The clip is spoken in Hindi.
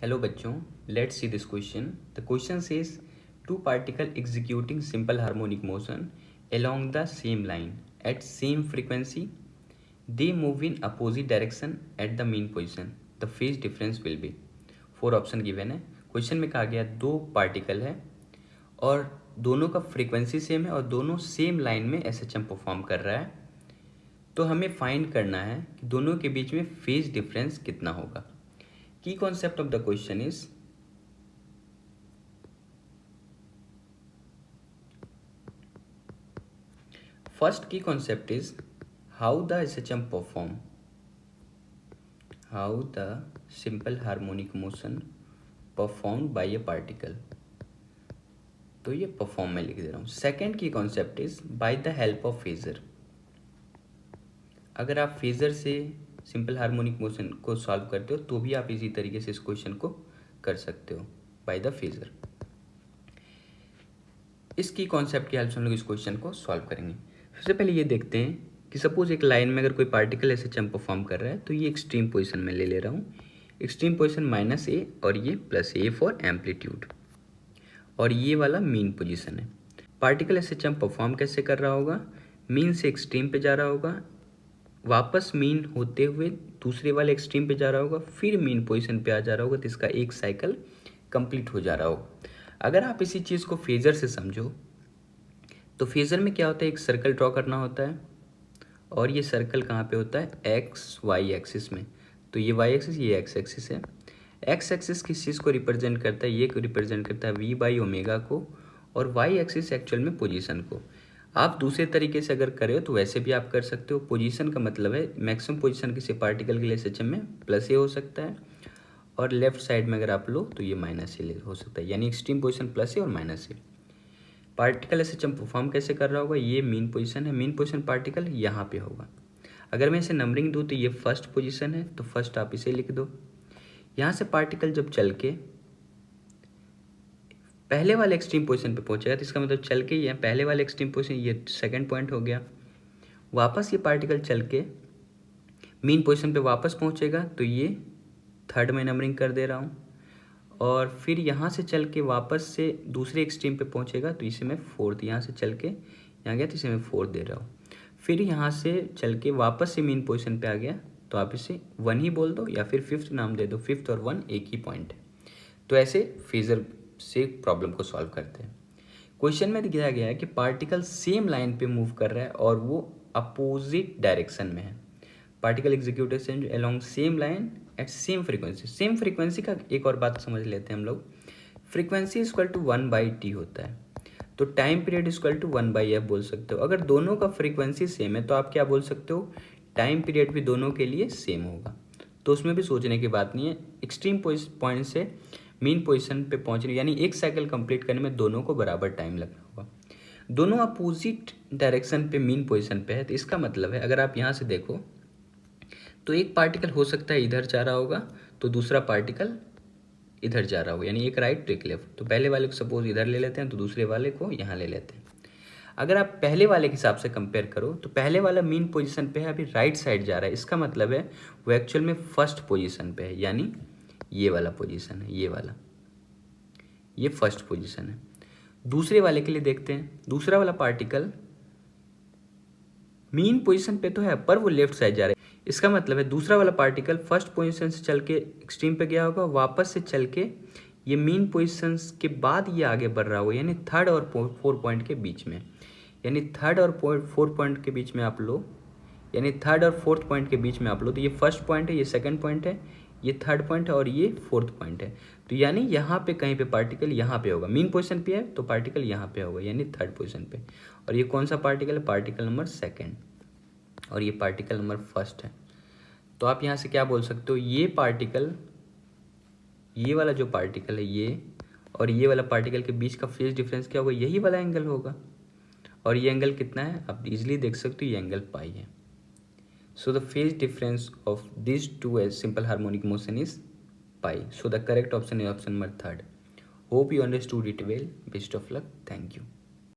हेलो बच्चों, let's see this question. The question says two particle executing simple harmonic motion along the same line at same frequency. They move in opposite direction at the mean position. The phase difference will be. 4 option given है. क्वेश्चन में कहा गया दो पार्टिकल है और दोनों का फ्रीक्वेंसी सेम है और दोनों सेम लाइन में एसएचएम परफॉर्म कर रहा है. तो हमें फाइंड करना है कि दोनों के बीच में फेज डिफरेंस कितना होगा. की concept of the question is first key concept is how the SHM perform, how the simple harmonic motion performed by a particle. तो ये परफॉर्म में लिख दे रहा हूँ. सेकेंड की concept is by the help of phasor. अगर आप फेजर से सिंपल हार्मोनिक मोशन को सॉल्व करते हो तो भी आप इसी तरीके से इस क्वेश्चन को कर सकते हो बाय द फेजर. इसकी कॉन्सेप्ट की हेल्प से हम लोग इस क्वेश्चन को सॉल्व करेंगे. सबसे पहले ये देखते हैं कि सपोज एक लाइन में अगर कोई पार्टिकल एसएचएम परफॉर्म कर रहा है तो ये एक्सट्रीम पोजीशन में ले ले रहा हूँ. एक्सट्रीम पोजीशन -a और ये +a फॉर एम्पलीट्यूड और ये वाला मीन पोजीशन है. पार्टिकल एसएचएम परफॉर्म कैसे कर रहा होगा? मीन से एक्सट्रीम पे जा रहा होगा, वापस मीन होते हुए दूसरे वाले एक्सट्रीम पे जा रहा होगा, फिर मीन पोजीशन पे आ जा रहा होगा. तो इसका एक साइकिल कंप्लीट हो जा रहा होगा. अगर आप इसी चीज़ को फेजर से समझो तो फेजर में क्या होता है, एक सर्कल ड्रॉ करना होता है और ये सर्कल कहाँ पे होता है? एक्स वाई एक्सिस में. तो ये वाई एक्सिस, ये एक्स एक्सिस है. एक्स एक्सिस किस चीज़ को रिप्रेजेंट करता है? ये को रिप्रेजेंट करता है वी बाई ओमेगा को और वाई एक्सिस एक्चुअल में पोजीशन को. आप दूसरे तरीके से अगर करें तो वैसे भी आप कर सकते हो. पोजीशन का मतलब है मैक्सिमम पोजीशन किसी पार्टिकल के लिए एसएचएम में +a हो सकता है और लेफ्ट साइड में अगर आप लो तो ये -a हो सकता है. यानी एक्सट्रीम पोजीशन +a और -a. पार्टिकल एसएचएम परफॉर्म कैसे कर रहा होगा? ये मीन पोजीशन है. मीन पोजीशन पार्टिकल यहाँ पे होगा. अगर मैं इसे नंबरिंग दूँ तो ये फर्स्ट पोजीशन है तो फर्स्ट आप इसे लिख दो. यहाँ से पार्टिकल जब चल के पहले वाले एक्सट्रीम पोजीशन पे पहुँचेगा तो इसका मतलब चल के ये पहले वाले एक्सट्रीम पोजीशन, ये सेकंड पॉइंट हो गया. वापस ये पार्टिकल चल के मीन पोजीशन पे वापस पहुँचेगा तो ये थर्ड में नंबरिंग कर दे रहा हूँ. और फिर यहाँ से चल के वापस से दूसरे एक्सट्रीम पे पहुँचेगा तो इसे मैं फोर्थ, यहाँ से चल के यहाँ गया तो इसे मैं फोर्थ दे रहा हूँ. फिर यहाँ से चल के वापस से मीन पोजीशन पे आ गया तो आप इसे 1 ही बोल दो या फिर फिफ्थ नाम दे दो. फिफ्थ और 1 एक ही पॉइंट है. तो ऐसे फेजर से प्रॉब्लम को सॉल्व करते हैं. क्वेश्चन में दिखाया गया है कि पार्टिकल सेम लाइन पे मूव कर रहा है और वो अपोजिट डायरेक्शन में है. Particle executed along same line at same frequency. Same frequency का एक और बात समझ लेते हैं हम लोग. फ्रीक्वेंसी इक्वल टू 1/t होता है तो time period equal to 1/f बोल सकते हो. अगर दोनों का फ्रीक्वेंसी सेम है तो आप क्या बोल सकते हो? टाइम पीरियड भी दोनों के लिए सेम होगा. तो उसमें भी सोचने की बात नहीं है. एक्सट्रीम पॉइंट से मीन पोजीशन पे पहुंचने यानी एक साइकिल कंप्लीट करने में दोनों को बराबर टाइम लगना होगा. दोनों अपोजिट डायरेक्शन पे मीन पोजीशन पे है तो इसका मतलब है अगर आप यहाँ से देखो तो एक पार्टिकल हो सकता है इधर जा रहा होगा तो दूसरा पार्टिकल इधर जा रहा होगा, यानी एक राइट तो एक लेफ्ट. तो पहले वाले को सपोज इधर ले लेते हैं तो दूसरे वाले को यहाँ ले लेते हैं. अगर आप पहले वाले के हिसाब से कंपेयर करो तो पहले वाला मीन पोजीशन पे है, अभी राइट साइड जा रहा है. इसका मतलब है वो एक्चुअल में फर्स्ट पोजीशन पे है, यानी ये वाला पोजीशन है, ये वाला, ये फर्स्ट पोजीशन है. दूसरे वाले के लिए देखते हैं. दूसरा वाला पार्टिकल मीन पोजीशन पे तो है पर वो लेफ्ट साइड जा रहा है. इसका मतलब है दूसरा वाला पार्टिकल फर्स्ट पोजीशन से चल के एक्सट्रीम पे गया होगा, वापस से चल के ये मीन पोजीशन के बाद ये आगे बढ़ रहा होगा, यानी थर्ड और फोर्थ पॉइंट के बीच में. यानी थर्ड और फोर्थ पॉइंट के बीच में आप लो, यानी थर्ड और फोर्थ पॉइंट के बीच में आप लो तो ये फर्स्ट पॉइंट है, ये सेकंड पॉइंट है, ये थर्ड पॉइंट है और ये फोर्थ पॉइंट है. तो यानी यहाँ पे कहीं पे पार्टिकल यहाँ पे होगा. मीन पोजीशन पे है तो पार्टिकल यहाँ पे होगा, यानी थर्ड पोजीशन पे. और ये कौन सा पार्टिकल है? पार्टिकल नंबर सेकेंड और ये पार्टिकल नंबर फर्स्ट है. तो आप यहाँ से क्या बोल सकते हो? ये पार्टिकल, ये वाला जो पार्टिकल है ये और ये वाला पार्टिकल के बीच का फेज डिफरेंस क्या होगा? यही वाला एंगल होगा. और ये एंगल कितना है? आप इजीली देख सकते हो, ये एंगल पाई है. So the phase difference of this two as simple harmonic motion is pi. So the correct option is option number third. Hope you understood it well. Best of luck. Thank you.